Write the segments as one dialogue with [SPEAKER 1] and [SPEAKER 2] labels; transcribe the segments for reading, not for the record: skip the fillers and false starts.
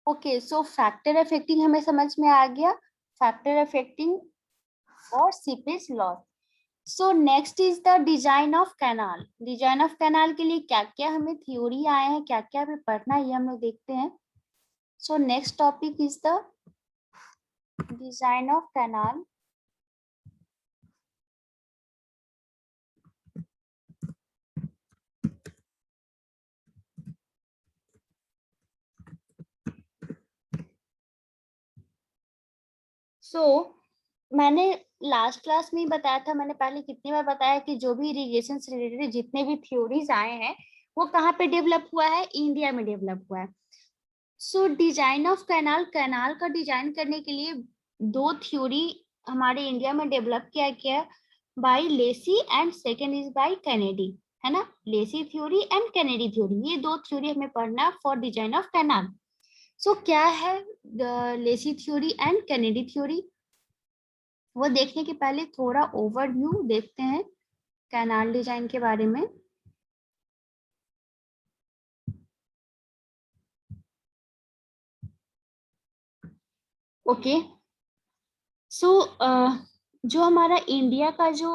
[SPEAKER 1] Okay, सो factor affecting हमें समझ में आ गया, फैक्टर अफेक्टिंग और seepage loss. So next is the design of canal. Design of canal के लिए क्या क्या हमें थ्योरी आए हैं, क्या क्या हमें पढ़ना है, ये हम लोग देखते हैं। So next topic is the design of canal. मैंने लास्ट क्लास में ही बताया था, मैंने पहले कितनी बार बताया कि जो भी इरिगेशन से रिलेटेड जितने भी थ्योरीज आए हैं वो कहाँ पे डेवलप हुआ है, इंडिया में डेवलप हुआ है। सो डिजाइन ऑफ कैनाल, कैनाल का डिजाइन करने के लिए दो थ्योरी हमारे इंडिया में डेवलप किया गया by Lacey and second is by Kennedy, है ना। Lacey theory and Kennedy theory, ये दो थ्योरी हमें पढ़ना for design of canal. So क्या है Lacey theory and Kennedy theory, वो देखने के पहले थोड़ा ओवरव्यू देखते हैं कैनाल डिजाइन के बारे में। ओके, सो जो हमारा इंडिया का जो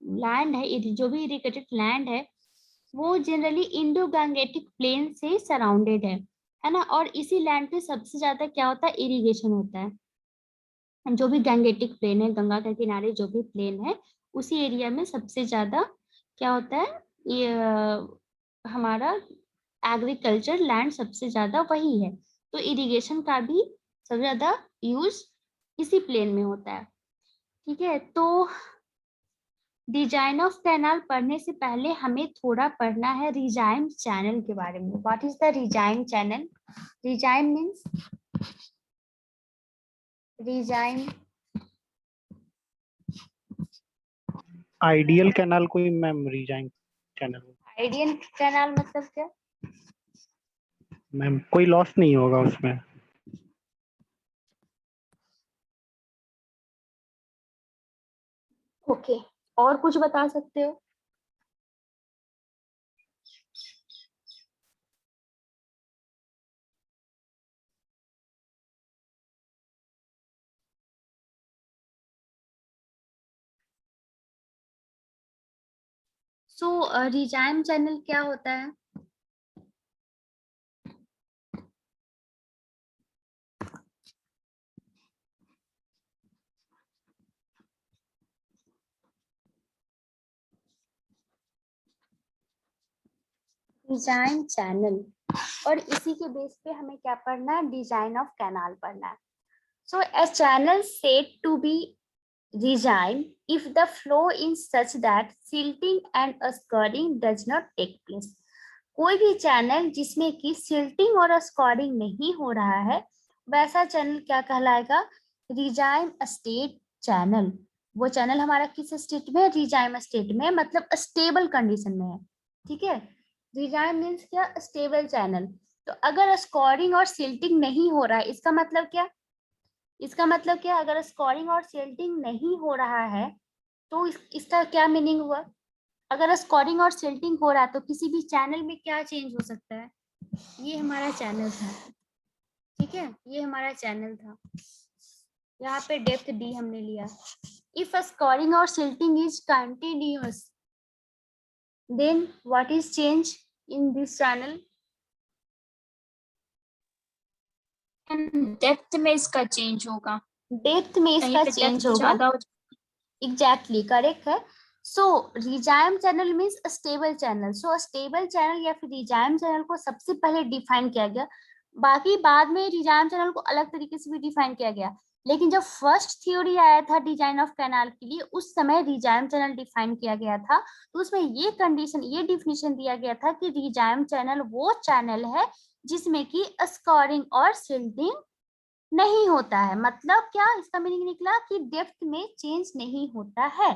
[SPEAKER 1] लैंड है, जो भी इरिगेटेड लैंड है, वो जनरली इंडो गंगेटिक प्लेन से सराउंडेड है ना। और इसी लैंड पे सबसे ज्यादा क्या होता है, इरिगेशन होता है। जो भी गंगेटिक प्लेन है, गंगा के किनारे जो भी प्लेन है, उसी एरिया में सबसे ज्यादा क्या होता है, ये हमारा एग्रीकल्चर लैंड सबसे ज्यादा वही है। तो इरिगेशन का भी सबसे ज्यादा यूज इसी प्लेन में होता है। ठीक है, तो डिजाइन ऑफ कैनाल पढ़ने से पहले हमें थोड़ा पढ़ना है रिजाइम चैनल के बारे में। What is the regime channel? Regime means regime
[SPEAKER 2] ideal canal कोई ma'am regime canal?
[SPEAKER 1] Ideal canal मतलब क्या?
[SPEAKER 2] मैम कोई लॉस नहीं होगा उसमें।
[SPEAKER 1] ओके, और कुछ बता सकते हो? सो रिजाइम चैनल क्या होता है? डिजाइन चैनल, और इसी के बेस पे हमें क्या पढ़ना है, डिजाइन ऑफ कैनाल पढ़ना है। सो a channel said to be designed if the flow is such that silting and scoring does not take place। कोई भी चैनल जिसमें कि सिल्टिंग और स्कॉरिंग नहीं हो रहा है, वैसा चैनल क्या कहलाएगा, रिजाइम स्टेट चैनल। वो चैनल हमारा किस स्टेट में है, रिजाइम स्टेट में, मतलब स्टेबल कंडीशन में है। ठीक है, रिजाइम मीन्स क्या, स्टेबल चैनल। तो अगर स्कॉरिंग और सिल्टिंग नहीं हो रहा है, इसका मतलब क्या, इसका मतलब क्या, अगर स्कॉरिंग और सिल्टिंग नहीं हो रहा है तो इसका क्या मीनिंग हुआ। अगर स्कॉरिंग और सिल्टिंग हो रहा है तो किसी भी चैनल में क्या चेंज हो सकता है, ये हमारा चैनल था। ठीक है, ये हमारा चैनल था, यहाँ पे डेप्थ डी हमने लिया। इफ स्कॉरिंग और silting is continuous, then what is change in this channel?
[SPEAKER 3] Depth में इसका चेंज होगा,
[SPEAKER 1] डेप्थ में
[SPEAKER 3] कहीं
[SPEAKER 1] इसका
[SPEAKER 3] पे
[SPEAKER 1] चेंज
[SPEAKER 3] डेप्थ
[SPEAKER 1] होगा।
[SPEAKER 3] ज्यादा हो।
[SPEAKER 1] एग्जैक्टली करेक्ट है। So regime channel means stable channel. So stable channel या फिर रिजाइम चैनल को सबसे पहले डिफाइन किया गया, बाकी बाद में रिजाइम चैनल को अलग तरीके से भी डिफाइन किया गया, लेकिन जब फर्स्ट थ्योरी आया था डिजाइन ऑफ कैनाल के लिए, उस समय रिजाइम चैनल डिफाइन किया गया था। तो उसमें ये कंडीशन, ये डिफिनेशन दिया गया था कि रिजाइम चैनल वो चैनल है जिसमें कि स्कॉरिंग और सिल्टिंग नहीं होता है। मतलब क्या, इसका मीनिंग निकला कि डेप्थ में चेंज नहीं होता है।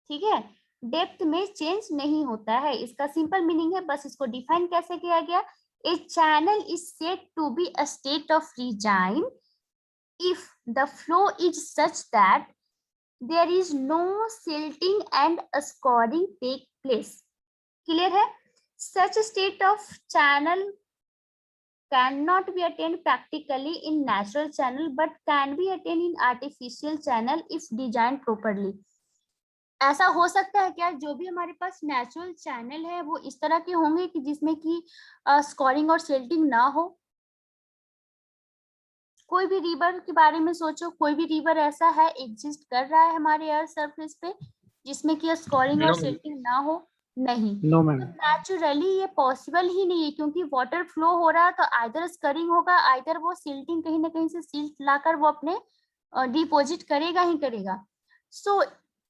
[SPEAKER 1] ठीक है, डेप्थ में चेंज नहीं होता है, इसका सिंपल मीनिंग है। बस इसको डिफाइन कैसे किया गया, a channel is said to be a state of regime if the flow is such that there is no silting and scouring take place. Clear है? Such state of channel cannot be attained practically in natural channel but can be attained in artificial channel if designed properly. ऐसा हो सकता है क्या जो भी हमारे पास natural channel है वो इस तरह के होंगे कि जिसमें कि स्कोरिंग और सिल्टिंग ना हो? कोई भी रिवर के बारे में सोचो, कोई भी रिवर ऐसा है एग्जिस्ट कर रहा है हमारे अर्थ सरफेस पे जिसमें कि स्कोरिंग और सिल्टिंग ना हो? नहीं।
[SPEAKER 2] No ma'am.
[SPEAKER 1] नेचुरली ये पॉसिबल ही नहीं है क्योंकि वाटर फ्लो हो रहा है तो आइदर स्करिंग होगा, आइदर वो सिल्टिंग कहीं ना कहीं से सिल्ट लाकर वो अपने डिपॉजिट करेगा ही करेगा। सो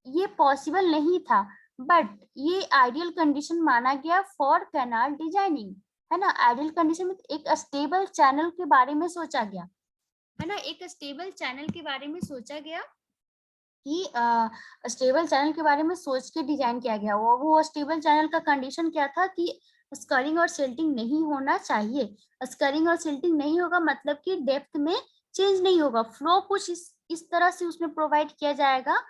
[SPEAKER 1] ये पॉसिबल नहीं था, बट ये आइडियल कंडीशन माना गया फॉर कैनाल डिजाइनिंग, है ना। आइडियल कंडीशन में एक स्टेबल चैनल के बारे में सोचा गया, है ना। एक स्टेबल चैनल के बारे में सोचा गया कि स्टेबल चैनल के बारे में सोच के डिजाइन किया गया। वो स्टेबल चैनल का कंडीशन क्या था कि स्करिंग और सिल्टिंग नहीं होना चाहिए। स्करिंग और सिल्टिंग नहीं होगा मतलब कि डेप्थ में चेंज नहीं होगा, फ्लो कुछ इस तरह से उसमें प्रोवाइड किया जाएगा।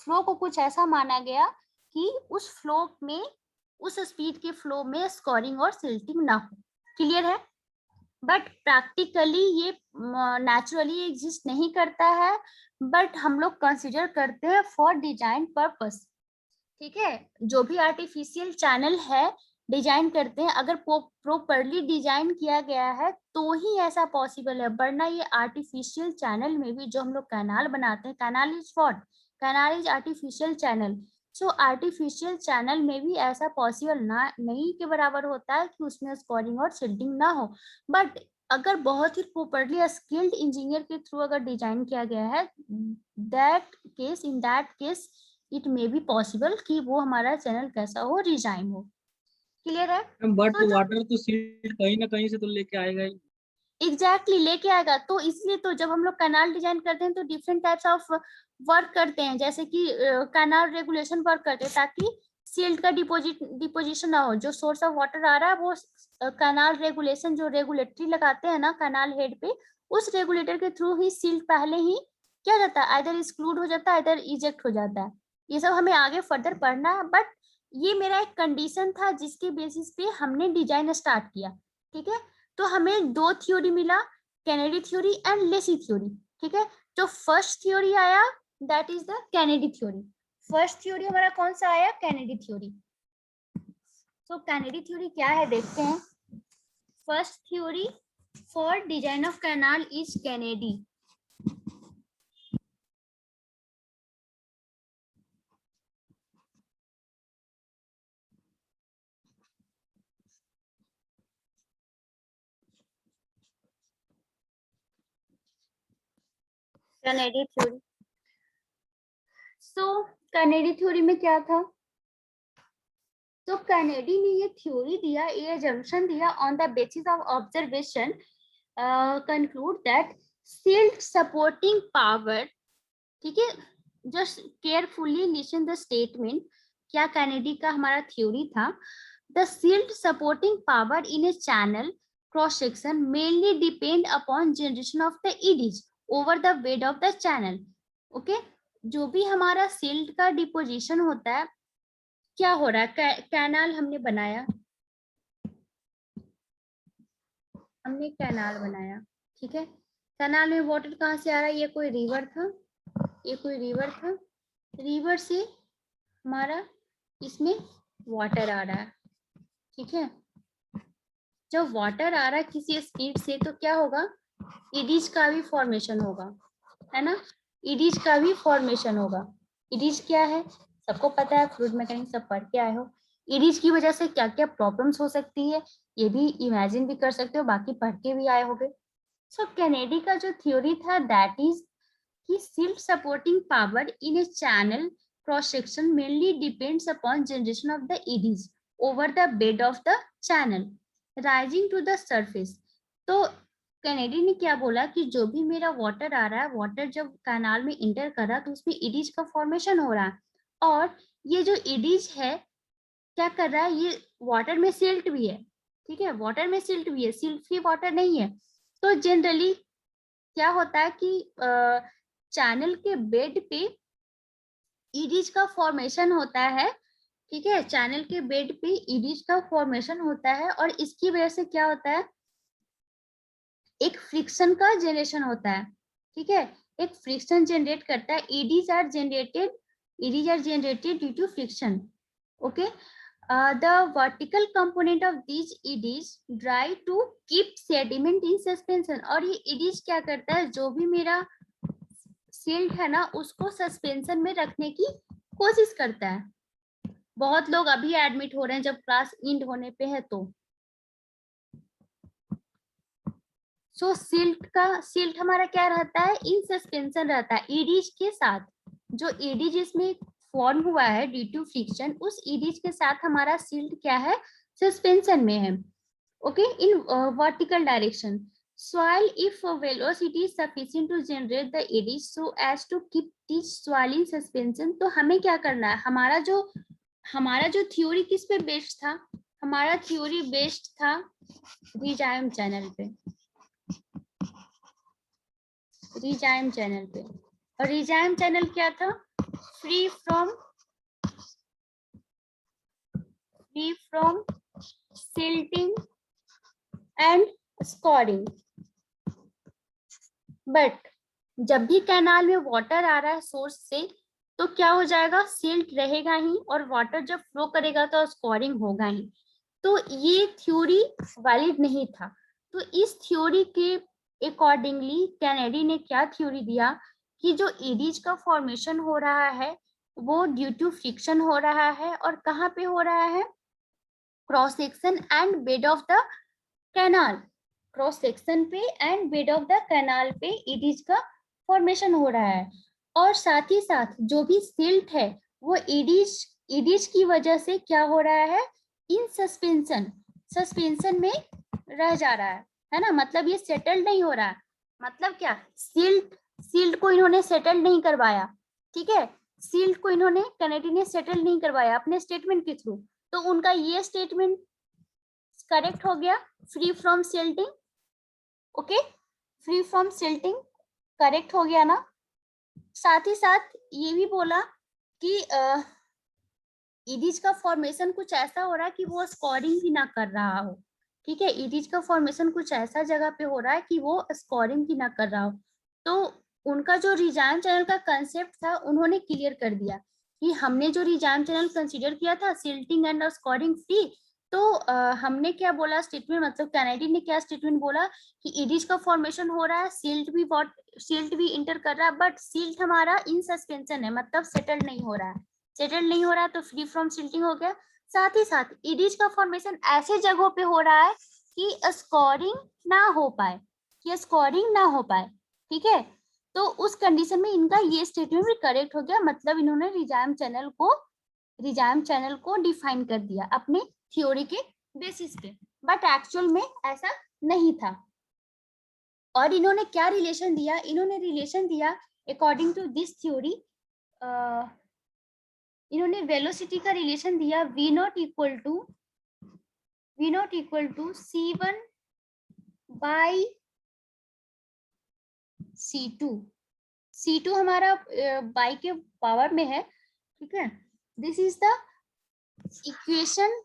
[SPEAKER 1] फ्लो को कुछ ऐसा माना गया कि उस फ्लो में, उस स्पीड के फ्लो में स्करिंग और सिल्टिंग ना हो। क्लियर है? बट प्रैक्टिकली ये नेचुरली एग्जिस्ट नहीं करता है, बट हम लोग कंसिडर करते हैं फॉर डिजाइन पर्पस। ठीक है, जो भी आर्टिफिशियल चैनल है डिजाइन करते हैं, अगर प्रॉपरली डिजाइन किया गया है तो ही ऐसा पॉसिबल है, वरना ये आर्टिफिशियल चैनल में भी जो हम लोग कैनाल बनाते हैं, canal is what? Canal is artificial channel. So artificial channel में भी ऐसा पॉसिबल ना नहीं के बराबर होता है कि उसमें स्कोरिंग और सिल्टिंग ना हो। बट अगर बहुत ही प्रॉपरली स्किल्ड इंजीनियर के थ्रू अगर डिजाइन किया गया है, in that case it may be possible कि वो हमारा चैनल कैसा हो, डिजाइन हो। क्लियर है?
[SPEAKER 4] बट
[SPEAKER 1] तो
[SPEAKER 4] वाटर तो सीट कहीं ना कहीं से तो लेके आएगा ही।
[SPEAKER 1] एग्जैक्टली लेके आएगा। तो इसलिए तो जब हम लोग कैनाल डिजाइन करते हैं तो डिफरेंट टाइप्स ऑफ वर्क करते हैं, जैसे कि कैनाल रेगुलेशन वर्क करते हैं ताकि सिल्ट का डिपोजिशन ना हो। जो सोर्स ऑफ वाटर आ रहा है वो कैनाल रेगुलेशन, जो रेगुलेटरी लगाते हैं ना कैनाल हेड पे, उस रेगुलेटर के थ्रू ही सिल्ट पहले ही क्या जाता है, आइदर एक्सक्लूड हो जाता है, आइदर इजेक्ट हो जाता है। ये सब हमें आगे फर्दर पढ़ना है, बट ये मेरा एक कंडीशन था जिसके बेसिस पे हमने डिजाइन स्टार्ट किया। ठीक है, तो हमें दो थ्योरी मिला, Kennedy theory and Lacey theory. ठीक है, जो फर्स्ट थ्योरी आया that is the Kennedy theory. First theory हमारा कौन सा आया? Kennedy theory. तो कैनेडी थ्योरी क्या है देखते हैं। First theory for design of canal is Kennedy. Kennedy theory. So Kennedy theory में क्या था? तो कैनेडी ने ये थ्योरी दिया, ये assumption दिया on the basis of observation, conclude that silt supporting power. ठीक है, just carefully listen the statement. क्या कैनेडी का हमारा थ्योरी था? The silt supporting power in a channel cross section mainly depend upon generation of the eddies over the bed of the channel. Okay, जो भी हमारा silt का deposition होता है, क्या हो रहा है, कैनाल हमने बनाया, हमने कैनाल बनाया। ठीक है, कैनाल में वाटर कहाँ से आ रहा है? ये कोई रिवर था, ये कोई रिवर था, रिवर से हमारा इसमें वाटर आ रहा है। ठीक है, जब वाटर आ रहा है किसी स्पीड से तो क्या होगा? ईडीज का भी फॉर्मेशन होगा, है ना। ईडीज का भी फॉर्मेशन होगा। ईडीज क्या है? सबको पता है, फ्लूइड मैकेनिक्स सब पढ़ के आए हो। ईडीज की वजह से क्या क्या प्रॉब्लम्स हो सकती है ये भी इमेजिन भी कर सकते हो, बाकी पढ़ के भी आए होगे। सो कैनेडी का जो थ्योरी था दैट इज कि silt supporting power in a channel cross section mainly depends upon generation of the eddies over the bed of the channel rising to the surface. तो कैनेडी ने क्या बोला कि जो भी मेरा वाटर आ रहा है, वाटर जब कैनाल में इंटर कर रहा है तो उसमें ईडीज का फॉर्मेशन हो रहा है, और ये जो ईडीज है क्या कर रहा है, ये वाटर में सिल्ट भी है। ठीक है, वाटर में सिल्ट भी है, सिल्ट फ्री वाटर नहीं है। तो जनरली क्या होता है कि चैनल के बेड पे ईडीज का फॉर्मेशन होता है। ठीक है, चैनल के बेड पे ईडीज का फॉर्मेशन होता है, और इसकी वजह से क्या होता है, एक फ्रिक्शन का जनरेशन होता है, ठीक है, एक फ्रिक्शन जनरेट करता है, EDs are generated due to friction, okay. The vertical component of these EDs dry to keep sediment in suspension, और ये EDs क्या करता है, जो भी मेरा सिल्ट है ना उसको सस्पेंशन में रखने की कोशिश करता है। बहुत लोग अभी एडमिट हो रहे हैं जब क्लास एंड होने पे है तो। सो सिल्ट हमारा क्या रहता है, इन सस्पेंशन रहता है ईडीज के साथ। जो ईडी जिसमें फॉर्म हुआ है ड्यू टू फ्रिक्शन, उस ईडीज के साथ हमारा सिल्ट क्या है, सस्पेंशन में है, okay, in vertical direction. Soil if velocity is sufficient to generate the eddies so as to keep this soil in suspension, तो हमें क्या करना है, हमारा जो थ्योरी किस पे बेस्ड था, हमारा थ्योरी बेस्ड था रिजाइम चैनल पे, रिजाइम चैनल पे। और रिजाइम चैनल क्या था, free from silting and scouring. But जब भी कैनाल में वाटर आ रहा है सोर्स से, तो क्या हो जाएगा, सिल्ट रहेगा ही, और वाटर जब फ्लो करेगा तो स्कोरिंग होगा ही। तो ये थ्योरी वैलिड नहीं था। तो इस थ्योरी के अकॉर्डिंगली कैनेडी ने क्या थ्योरी दिया कि जो ईडीज का फॉर्मेशन हो रहा है वो ड्यू टू फ्रिक्शन हो रहा है, और कहाँ पे हो रहा है, cross section and bed of the canal, cross section पे and bed of the canal पे ईडीज का फॉर्मेशन हो रहा है। और साथ ही साथ जो भी सिल्ट है वो ईडीज की वजह से क्या हो रहा है, इन सस्पेंशन में रह जा रहा है ना, मतलब ये सेटल नहीं हो रहा है। मतलब क्या, सिल्ट को इन्होंने सेटल नहीं करवाया, ठीक है, सिल्ट को इन्होंने कैनेडी ने सेटल नहीं करवाया अपने स्टेटमेंट के थ्रू, तो उनका ये स्टेटमेंट करेक्ट हो गया, free from silting, okay, free from silting correct हो गया ना। साथ ही साथ ये भी बोला कि ईडीज का फॉर्मेशन कुछ ऐसा हो रहा है कि वो स्कोरिंग भी ना कर रहा हो, ठीक है, ईडीज का फॉर्मेशन कुछ ऐसा जगह पे हो रहा है कि वो स्कोरिंग भी ना कर रहा हो। तो उनका जो रिजाइम चैनल का कंसेप्ट था उन्होंने क्लियर कर दिया कि हमने जो रिजाइम चैनल कंसीडर किया था सिल्टिंग एंड स्कोरिंग फ्री, तो हमने क्या बोला स्टेटमेंट, मतलब कैनेडी ने क्या स्टेटमेंट बोला कि ईडीज का फॉर्मेशन हो रहा है, सिल्ट भी इंटर कर रहा है, बट सिल्ट हमारा इन सस्पेंशन है, मतलब सेटल नहीं हो रहा है, सेटल नहीं हो रहा है तो फ्री फ्रॉम सिल्टिंग हो गया। साथ ही साथ ईडीज का फॉर्मेशन ऐसे जगहों पे हो रहा है कि स्कोरिंग ना हो पाए, ठीक है, तो उस कंडीशन में इनका ये स्टेटमेंट भी करेक्ट हो गया, मतलब इन्होंने रिजाइम चैनल को डिफाइन कर दिया अपने थ्योरी के बेसिस पे, बट एक्चुअल में ऐसा नहीं था। और इन्होंने क्या रिलेशन दिया, इन्होंने रिलेशन दिया अकॉर्डिंग टू दिस थ्योरी, इन्होंने वेलोसिटी का रिलेशन दिया v not equal to c1 y c2 हमारा बाई के पावर में है, ठीक है, this is the equation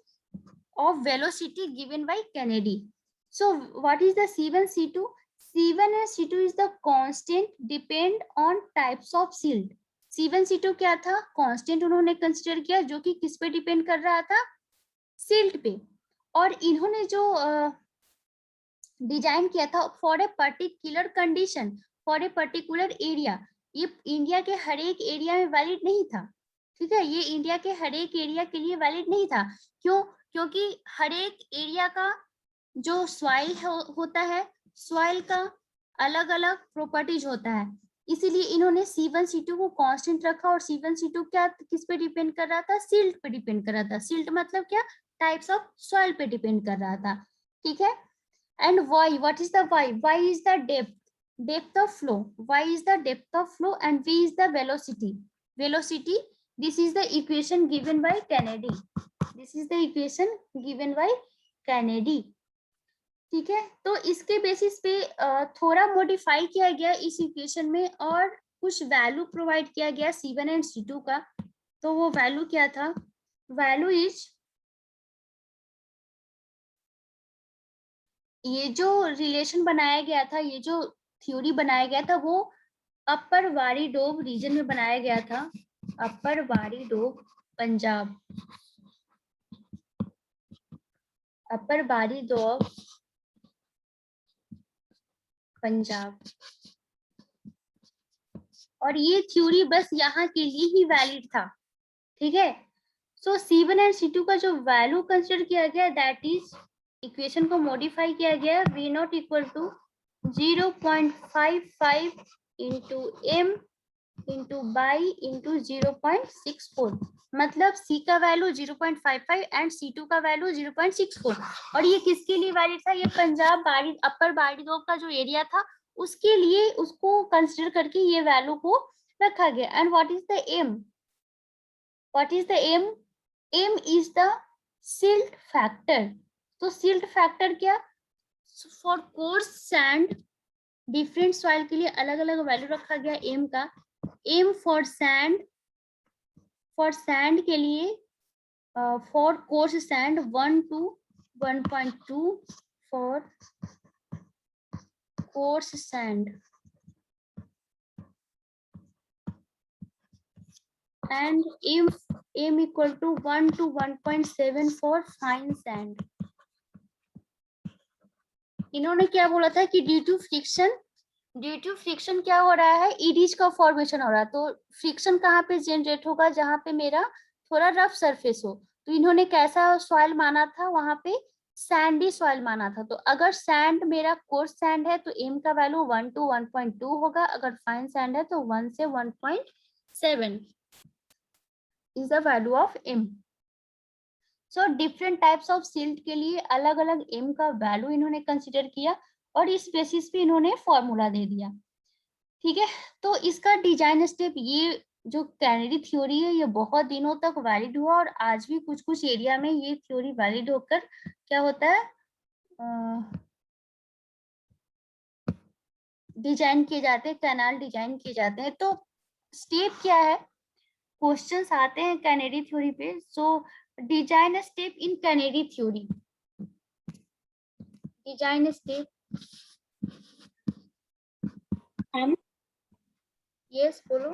[SPEAKER 1] of velocity given by Kennedy. So what is the C1 C2? C1 and C2 is the constant depend on types of silt. C1 C2 क्या था, constant उन्होंने consider किया जो कि किस पे डिपेंड कर रहा था, सिल्ट पे। और इन्होंने जो डिजाइन किया था for a particular condition, for a particular area, ये इंडिया के हर एक एरिया में वैलिड नहीं था, ठीक है, ये इंडिया के हर एक एरिया के लिए वैलिड नहीं था। क्यों, क्योंकि हर एक एरिया का जो सॉइल होता है, सॉइल का अलग अलग प्रॉपर्टीज होता है, इसीलिए इन्होंने C1 C2 को कांस्टेंट रखा, और C1 C2 क्या किस पे डिपेंड कर रहा था, सिल्ट पे डिपेंड कर रहा था, सिल्ट मतलब क्या, टाइप्स ऑफ सॉइल पे डिपेंड कर रहा था, ठीक है। And y, what is the y is the depth of flow, y is the depth of flow and V is the velocity, this is the equation given by Kennedy, ठीक है। तो इसके बेसिस पे थोड़ा मॉडिफाई किया गया इस equation में, और कुछ वैल्यू प्रोवाइड किया गया C1 एंड C2 का। तो वो वैल्यू क्या था, वैल्यू इज ये जो रिलेशन बनाया गया था, ये जो थ्योरी बनाया गया था, वो अपर वारीडोब रीजन में बनाया गया था, अपर वारीडोब पंजाब, अपर वारीडोब पंजाब। और ये थ्योरी बस यहाँ के लिए ही वैलिड था, ठीक है। सो C1 एंड C2 का जो वैल्यू कंसिडर किया गया, दैट इज, इक्वेशन को मॉडिफाई किया गया, V not equal to 0.55 into m into y into 0.64, मतलब C का वैल्यू 0.55 एंड C2 का वैल्यू 0.64। और ये किसके लिए वैलिड था? ये पंजाब बाड़ी, अपर बाड़ीदोब का जो एरिया था उसके लिए, उसको कंसिडर करके ये वैल्यू को रखा गया। And what is the M? What is the M? M is the silt factor. तो सिल्ट फैक्टर क्या? For coarse sand, different soil के लिए अलग अलग वैल्यू रखा गया एम का। M for sand, for sand के लिए for coarse sand 1 to 1.2 for coarse sand, and m equal to 1 to 1.7 for fine sand। इन्होंने क्या बोला था कि ड्यू टू फ्रिक्शन क्या हो रहा है? ईडीज का फॉर्मेशन हो रहा है। तो फ्रिक्शन कहाँ पे जनरेट होगा? जहाँ पे मेरा थोड़ा रफ सरफेस हो। तो इन्होंने कैसा सॉइल माना था? वहां पे सैंडी सॉइल माना था। तो अगर सैंड मेरा कोर्स सैंड है तो m का वैल्यू 1 to 1.2 होगा, अगर फाइन सैंड है तो 1 से 1.7 is the value of m। So different types of silt के लिए अलग अलग m का वैल्यू इन्होंने कंसिडर किया और इस बेसिस पे इन्होंने फॉर्मूला दे दिया, ठीक है। तो इसका डिजाइन स्टेप, ये जो कैनेडी थ्योरी है, ये बहुत दिनों तक वैलिड हुआ और आज भी कुछ कुछ एरिया में ये थ्योरी वैलिड होकर क्या होता है, डिजाइन किए जाते हैं, कैनाल डिजाइन किए जाते हैं। तो स्टेप क्या है? क्वेश्चंस आते हैं कैनेडी थ्योरी पे। So design step in Kennedy theory, design step.
[SPEAKER 3] Ma'am,
[SPEAKER 1] yes बोलो।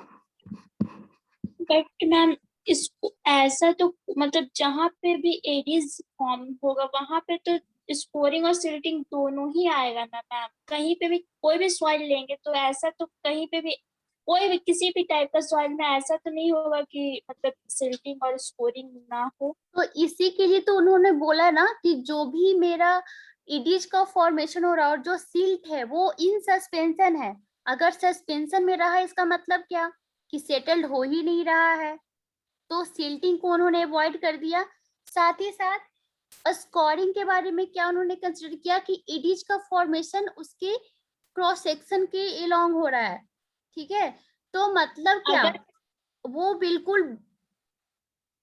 [SPEAKER 3] बट मैम इसको ऐसा तो मतलब जहाँ पे भी एडीज फॉर्म होगा वहां पे तो स्कोरिंग और सिल्टिंग दोनों ही आएगा ना मैम। कहीं पे भी कोई भी सॉइल लेंगे तो ऐसा तो कहीं पे भी कोई भी किसी भी टाइप का सॉइल में ऐसा तो नहीं होगा कि मतलब सिल्टिंग और स्कोरिंग ना हो।
[SPEAKER 1] तो इसी के लिए तो उन्होंने बोला ना कि जो भी मेरा इडीज का फॉर्मेशन हो रहा है और जो सिल्ट है वो इन सस्पेंशन है। अगर सस्पेंशन में रहा, इसका मतलब क्या कि सेटल्ड हो ही नहीं रहा है, तो सिल्टिंग को उन्होंने अवॉइड कर दिया। साथ ही साथ स्कोरिंग के बारे में क्या उन्होंने कंसिडर किया कि इडीज का फॉर्मेशन उसके क्रॉस सेक्शन के अलोंग हो रहा है, ठीक है। तो मतलब क्या,
[SPEAKER 3] अगर
[SPEAKER 1] वो बिल्कुल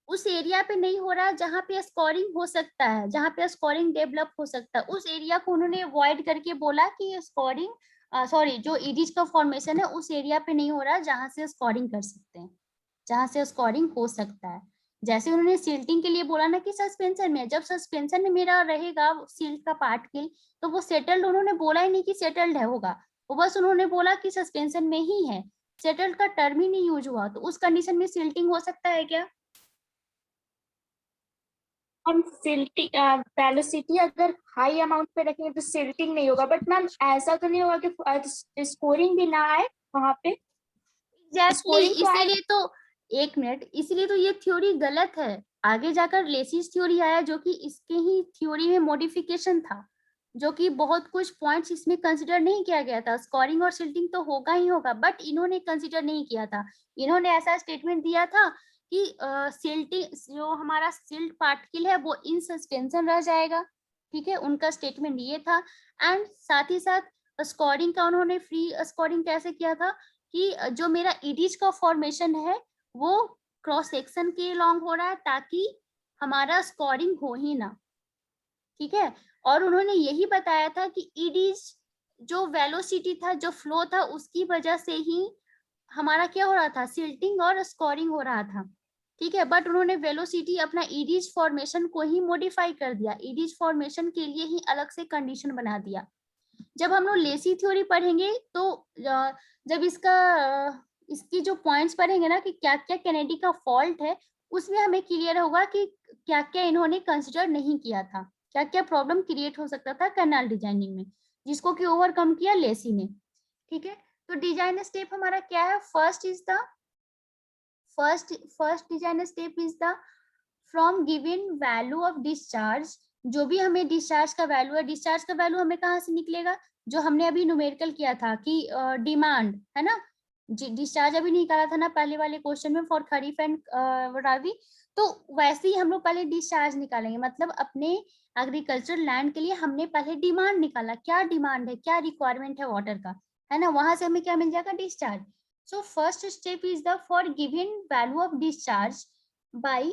[SPEAKER 1] उस एरिया पे नहीं हो रहा जहां पे स्कोरिंग हो सकता है, जहां पे स्कोरिंग डेवलप हो सकता है, उस एरिया को उन्होंने अवॉइड करके बोला कि स्कोरिंग सॉरी जो इडीज का फॉर्मेशन है उस एरिया पे नहीं हो रहा जहां से स्कोरिंग कर सकते हैं, जहां से स्कोरिंग हो सकता है। जैसे उन्होंने सिल्टिंग के लिए बोला ना कि सस्पेंशन में, जब सस्पेंशन में मेरा रहेगा सिल्ट का पार्टिकल तो वो सेटल्ड, उन्होंने बोला ही नहीं कि सेटल्ड है होगा, वो बस उन्होंने बोला कि सस्पेंशन में ही है, सेटल्ड का टर्म ही नहीं यूज हुआ। तो उस कंडीशन में सिल्टिंग हो सकता है क्या?
[SPEAKER 3] हम सिल्टिंग वेलोसिटी अगर हाई अमाउंट पे रखेंगे तो सिल्टिंग नहीं होगा, बट मैम ऐसा तो नहीं होगा कि स्कोरिंग भी ना आए वहां पे।
[SPEAKER 1] एग्जैक्टली,
[SPEAKER 3] स्कोरिंग तो आए।
[SPEAKER 1] इसीलिए तो एक मिनट, इसीलिए तो ये थ्योरी गलत है। आगे जाकर लेसिस थ्योरी आया जो कि इसके ही थ्योरी में मॉडिफिकेशन था, जो कि बहुत कुछ पॉइंट्स इसमें कंसिडर नहीं किया गया था। स्कोरिंग और सिल्टिंग तो होगा ही होगा, बट इन्होंने कंसिडर नहीं किया था। इन्होंने ऐसा स्टेटमेंट दिया था कि सिल्टिंग जो हमारा सिल्ट पार्टिकल है वो इन सस्पेंशन रह जाएगा, ठीक है, उनका स्टेटमेंट ये था। एंड साथ ही साथ स्कोरिंग का उन्होंने फ्री स्कोरिंग कैसे किया था कि जो मेरा इडीज का फॉर्मेशन है वो क्रॉस सेक्शन के लॉन्ग हो रहा है ताकि हमारा स्कोरिंग हो ही ना, ठीक है। और उन्होंने यही बताया था कि इडीज जो वेलोसिटी था, जो फ्लो था, उसकी वजह से ही हमारा क्या हो रहा था, सिल्टिंग और स्कोरिंग हो रहा था। ठीक है, बट उन्होंने वेलोसिटी अपना ईडीज फॉर्मेशन को ही मॉडिफाई कर दिया, ईडीज फॉर्मेशन के लिए ही अलग से कंडीशन बना दिया। जब हम लोग लेसी थ्योरी पढ़ेंगे तो जब इसकी जो पॉइंट्स पढ़ेंगे ना कि क्या क्या केनेडी का फॉल्ट है, उसमें हमें क्लियर होगा कि क्या क्या इन्होंने कंसिडर नहीं किया था, क्या क्या प्रॉब्लम क्रिएट हो सकता था कैनाल डिजाइनिंग में, जिसको कि ओवरकम किया लेसी ने। ठीक है, तो डिजाइन स्टेप हमारा क्या है? First design step is the from given value of discharge. जो भी हमें डिस्चार्ज का वैल्यू है, डिस्चार्ज का वैल्यू हमें कहाँ से निकलेगा? जो हमने अभी न्यूमेरिकल किया था कि डिमांड है ना, डिस्चार्ज अभी निकाला था ना पहले वाले क्वेश्चन में फॉर खरीफ एंड राबी। तो वैसे ही हम लोग पहले डिस्चार्ज निकालेंगे, मतलब अपने एग्रीकल्चर लैंड के लिए हमने पहले डिमांड निकाला, क्या डिमांड है, क्या रिक्वायरमेंट है वाटर का, है ना, वहां से हमें क्या मिल जाएगा? Discharge. So first step is the for given value of discharge by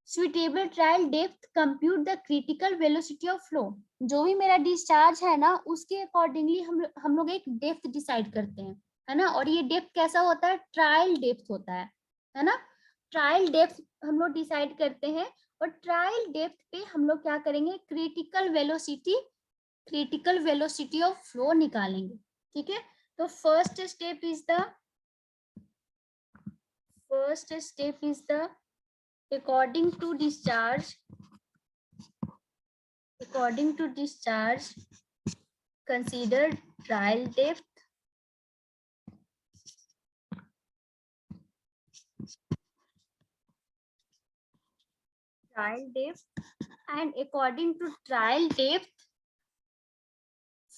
[SPEAKER 1] suitable trial depth compute the critical velocity of flow। जो भी मेरा डिस्चार्ज है ना उसके अकॉर्डिंगली हम लोग एक डेप्थ डिसाइड करते हैं, है ना। और ये डेप्थ कैसा होता है? ट्रायल डेप्थ होता है ना। ट्रायल डेप्थ हम लोग डिसाइड करते हैं और ट्रायल डेप्थ पे हम लोग क्या करेंगे? क्रिटिकल वेलोसिटी ऑफ फ्लो निकालेंगे। ठीक है, तो first step is the according to discharge consider trial depth and according to trial depth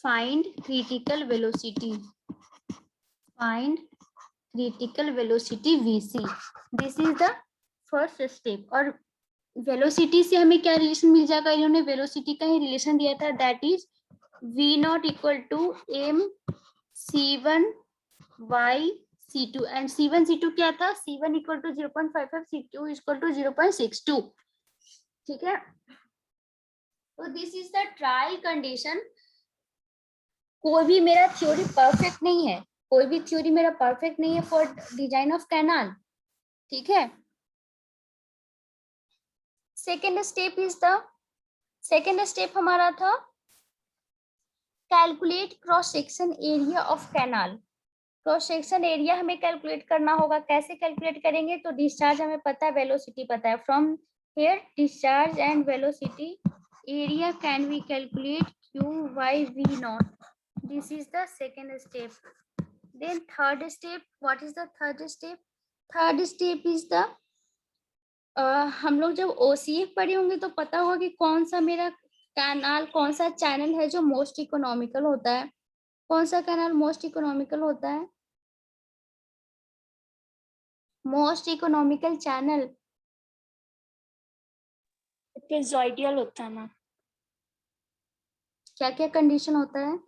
[SPEAKER 1] find critical velocity VC। This is the first step। और वेलोसिटी से हमें क्या रिलेशन मिल जाएगा? इन्होंने वेलोसिटी का ही रिलेशन दिया था, that is V0 equal to m C1 y C2 and C1 C2 क्या था? C1 equal to 0.55, C2 equal to 0.62। ठीक है, तो this is the trial condition. कोई भी मेरा थ्योरी परफेक्ट नहीं है, कोई भी थ्योरी मेरा परफेक्ट नहीं है फॉर डिजाइन ऑफ कैनाल। ठीक है, सेकेंड स्टेप हमारा था calculate cross section area of canal. Cross section area हमें कैलकुलेट करना होगा। कैसे कैलकुलेट करेंगे? तो डिस्चार्ज हमें पता है, वेलोसिटी पता है, from here discharge and velocity area can we calculate q by v0। This is the second step. Then third step, what is the third step? Third step is the हम लोग जब OCF पढ़े होंगे तो पता होगा कि कौन सा मेरा कैनाल, कौन सा चैनल है जो मोस्ट इकोनॉमिकल होता है। कौन सा कैनाल मोस्ट इकोनॉमिकल होता है? मोस्ट इकोनॉमिकल चैनल
[SPEAKER 3] ट्रेजोइडियल होता है ना।
[SPEAKER 1] क्या क्या कंडीशन होता है?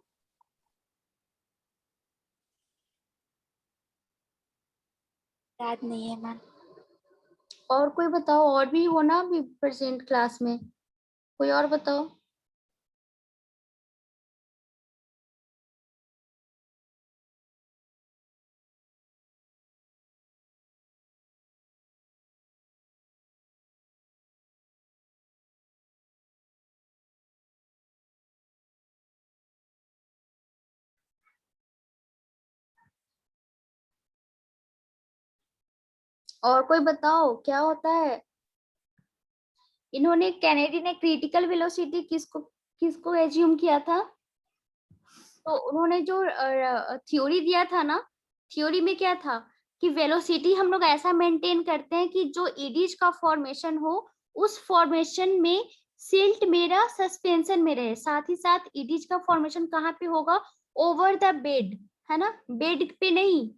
[SPEAKER 3] याद नहीं है मैम।
[SPEAKER 1] और कोई बताओ, और भी हो ना अभी प्रेजेंट क्लास में, कोई और बताओ। और कोई बताओ क्या होता है? इन्होंने कैनेडी ने क्रिटिकल वेलोसिटी किसको एज्यूम किया था? तो उन्होंने जो थ्योरी दिया था ना, थ्योरी में क्या था कि वेलोसिटी हम लोग ऐसा मेंटेन करते हैं कि जो एडीज का फॉर्मेशन हो उस फॉर्मेशन में सिल्ट मेरा सस्पेंशन में रहे, साथ ही साथ एडीज का फॉर्मेशन कहाँ पे होगा? ओवर द बेड, है ना, बेड पे नहीं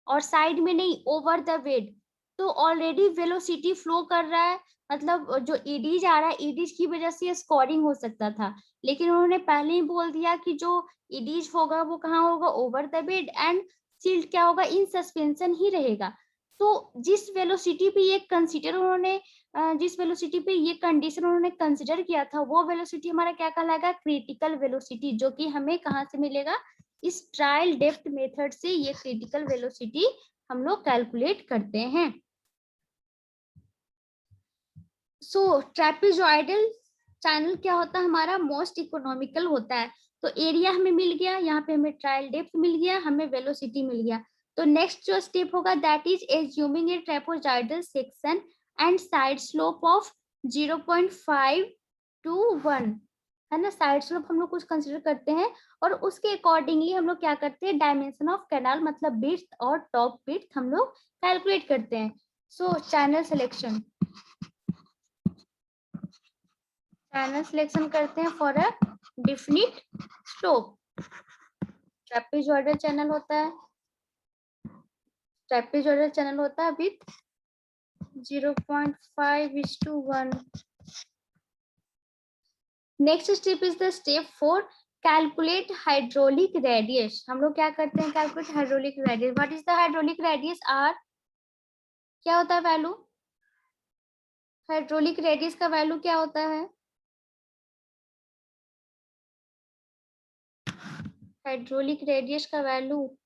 [SPEAKER 1] और साइड में नहीं, ओवर द बेड। तो ऑलरेडी वेलोसिटी फ्लो कर रहा है, मतलब जो एडीज आ रहा है, एडीज की वजह से स्कोरिंग हो सकता था, लेकिन उन्होंने पहले ही बोल दिया कि जो एडीज होगा वो कहाँ होगा? Over the bed, and silt क्या होगा? इन सस्पेंशन ही रहेगा। तो जिस वेलोसिटी पे ये कंसीडर उन्होंने जिस वेलोसिटी पे ये कंडीशन उन्होंने कंसीडर किया था, वो वेलोसिटी हमारा क्या कहलाएगा? क्रिटिकल वेलोसिटी, जो कि हमें कहाँ से मिलेगा? इस ट्रायल डेप्थ मेथड से ये क्रिटिकल वेलोसिटी हम लोग कैलकुलेट करते हैं। सो ट्रेपेजॉइडल चैनल क्या होता है हमारा, मोस्ट इकोनॉमिकल होता है। तो एरिया हमें मिल गया, यहाँ पे हमें ट्रायल डेप्थ मिल गया, हमें वेलोसिटी मिल गया। तो नेक्स्ट जो स्टेप होगा that is assuming A trapezoidal section and side slope of 0.5 to 1, है ना। साइड स्लोप हम लोग कुछ कंसिडर करते हैं और उसके अकॉर्डिंगली हम लोग क्या करते हैं, डायमेंशन ऑफ कैनाल मतलब विड्थ और टॉप विड्थ हम लोग कैलकुलेट करते हैं। सो चैनल सिलेक्शन करते हैं for a definite slope. Trapezoidal channel होता है, ट्रेपेजॉइडल चैनल होता है with 0.5:1। Next step is the step 4, calculate hydraulic radius. हम लोग क्या करते हैं, calculate hydraulic radius. What is the hydraulic radius, R क्या होता है वैल्यू, हाइड्रोलिक रेडियस का वैल्यू क्या होता है, हाइड्रोलिक रेडियस का वैल्यू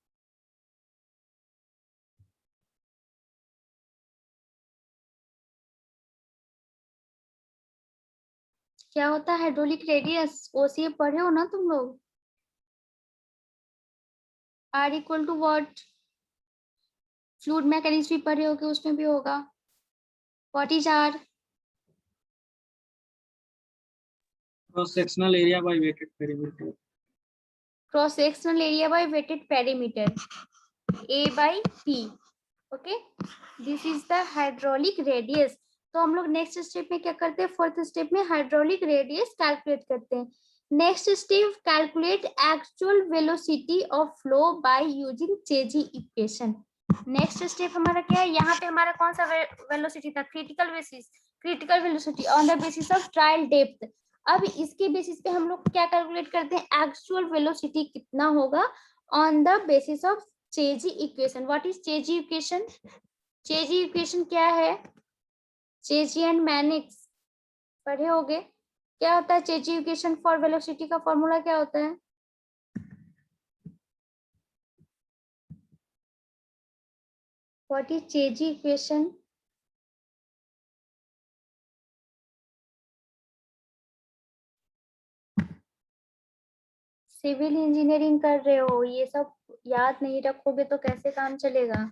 [SPEAKER 1] क्या होता है, हाइड्रोलिक रेडियस ओसीए पढ़े हो ना तुम लोग, R equal to what, fluid mechanics भी पढ़े हो कि उसमें भी होगा, what is R,
[SPEAKER 4] cross sectional area by wetted perimeter.
[SPEAKER 1] Cross sectional area by wetted perimeter, A by P। Okay, this is the hydraulic radius. तो हम लोग नेक्स्ट स्टेप में क्या करते हैं, फोर्थ स्टेप में हाइड्रोलिक रेडियस कैलकुलेट करते हैं। Next step, calculate actual velocity of flow by using Chezy equation. Next step हमारा क्या है, यहाँ पे हमारा कौन सा वेलोसिटी था, critical velocity on the basis of trial depth. अब इसके बेसिस पे हम लोग क्या कैलकुलेट करते हैं, एक्चुअल वेलोसिटी कितना होगा on the basis of चेजी equation. What is Chezy equation, चेजी equation क्या है, चेजी एंड मैनिक्स पढ़े होगे, क्या होता है चेजी इक्वेशन फॉर वेलोसिटी का फॉर्मूला क्या होता है, what is Chezy equation, civil engineering कर रहे हो, ये सब याद नहीं रखोगे तो कैसे काम चलेगा।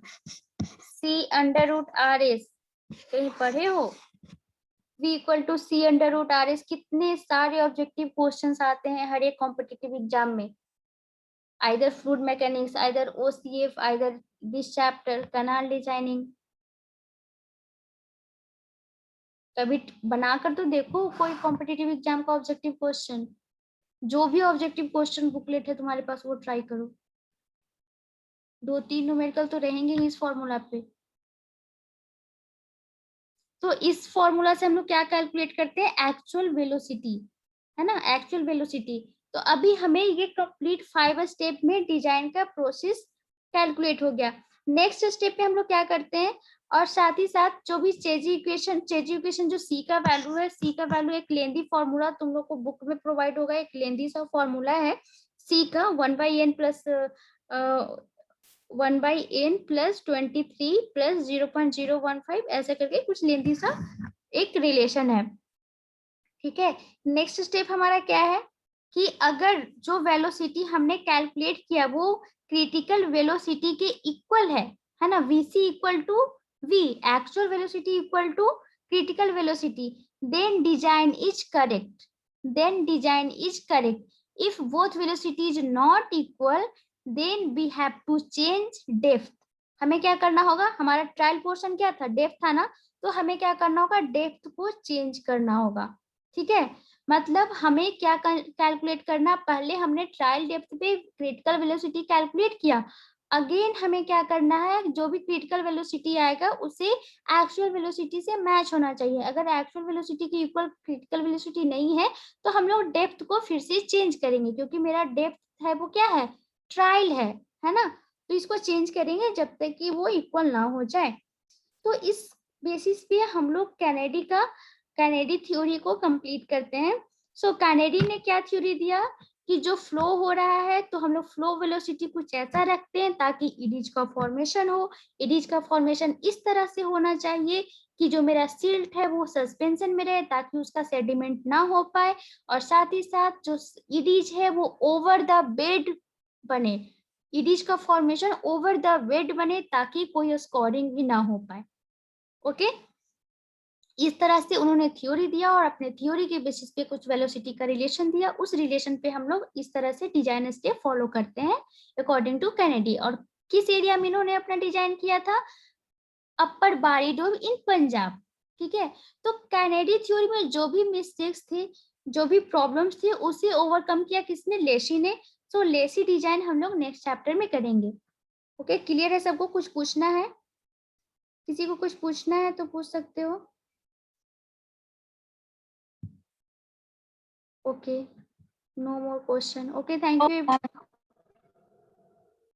[SPEAKER 1] C√RS कहीं पढ़े हो, V इक्वल टू C√RS। कितने सारे ऑब्जेक्टिव क्वेश्चंस आते हैं हर एक कॉम्पिटिटिव एग्जाम में, either fluid mechanics, either OCF, either this chapter canal designing. कभी बनाकर तो देखो कोई कॉम्पिटिटिव एग्जाम का ऑब्जेक्टिव क्वेश्चन, जो भी ऑब्जेक्टिव क्वेश्चन बुकलेट है तुम्हारे पास वो ट्राई करो, 2-3 न्यूमेरिकल तो रहेंगे ही इस फॉर्मूला पे। तो इस फॉर्मूला से हम लोग क्या कैलकुलेट करते हैं, एक्चुअल वेलोसिटी, है ना, एक्चुअल वेलोसिटी। तो अभी हमें ये कंप्लीट 5 स्टेप में डिजाइन का प्रोसेस कैलकुलेट हो गया। नेक्स्ट स्टेप पे हम लोग क्या करते हैं, और साथ ही साथ जो भी चेजी इक्वेशन जो सी का वैल्यू है, सी का वैल्यू एक लेंदी फॉर्मूला तुम लोग को बुक में प्रोवाइड होगा, एक लेंदी सा फॉर्मूला है सी का 1/n plus 1/n plus 23 plus 0.015 ऐसे करके कुछ लेंदी सा एक रिलेशन है, ठीक है। नेक्स्ट स्टेप हमारा क्या है कि अगर जो वेलोसिटी हमने कैलकुलेट किया वो क्रिटिकल वेलोसिटी के इक्वल है ना, VC equal to V, actual velocity equal to critical velocity, then design is correct. If both velocity is not equal then we have to change depth. हमें क्या करना होगा, हमारा ट्रायल पोर्शन क्या था, डेप्थ था ना, तो हमें क्या करना होगा, डेप्थ को चेंज करना होगा, ठीक है। मतलब हमें क्या कैलकुलेट करना, पहले हमने ट्रायल डेप्थ पे क्रिटिकल वेलोसिटी कैलकुलेट किया, अगेन हमें क्या करना है, जो भी क्रिटिकल वेलोसिटी आएगा उसे एक्चुअल वेलोसिटी से मैच होना चाहिए। अगर एक्चुअल वेलोसिटी की इक्वल क्रिटिकल वेलोसिटी नहीं है तो हम लोग डेप्थ को फिर से चेंज करेंगे, क्योंकि मेरा डेप्थ है वो क्या है, ट्रायल है ना, तो इसको चेंज करेंगे जब तक कि वो इक्वल ना हो जाए। तो इस बेसिस पे हम लोग कैनेडी थ्योरी को कंप्लीट करते हैं। सो कैनेडी ने क्या थ्योरी दिया कि जो फ्लो हो रहा है तो हम लोग फ्लो वेलोसिटी कुछ ऐसा रखते हैं ताकि इडिज का फॉर्मेशन हो, इडिज का फॉर्मेशन इस तरह से होना चाहिए कि जो मेरा सिल्ट है वो सस्पेंशन में रहे ताकि उसका सेडिमेंट ना हो पाए, और साथ ही साथ जो इडिज है वो ओवर द बेड बने, इडिज का फॉर्मेशन ओवर द बेड बने ताकि कोई स्कोरिंग भी ना हो पाए। ओके, इस तरह से उन्होंने थ्योरी दिया और अपने थ्योरी के बेसिस पे कुछ वेलोसिटी का रिलेशन दिया। उस रिलेशन पे हम लोग इस तरह से डिजाइन स्टेप फॉलो करते हैं अकॉर्डिंग टू कैनेडी। और किस एरिया में इन्होंने अपना डिजाइन किया था? अपर बारी डोम इन पंजाब। ठीक है, तो कैनेडी थ्योरी में जो भी मिस्टेक्स थे, जो भी प्रॉब्लम्स थे, उसे ओवरकम किया किसने? लेसी ने। सो लेसी डिजाइन हम लोग नेक्स्ट चैप्टर में करेंगे। ओके, क्लियर है सबको? कुछ पूछना है? किसी को कुछ पूछना है तो पूछ सकते हो। Okay, no more question. Okay, thank you.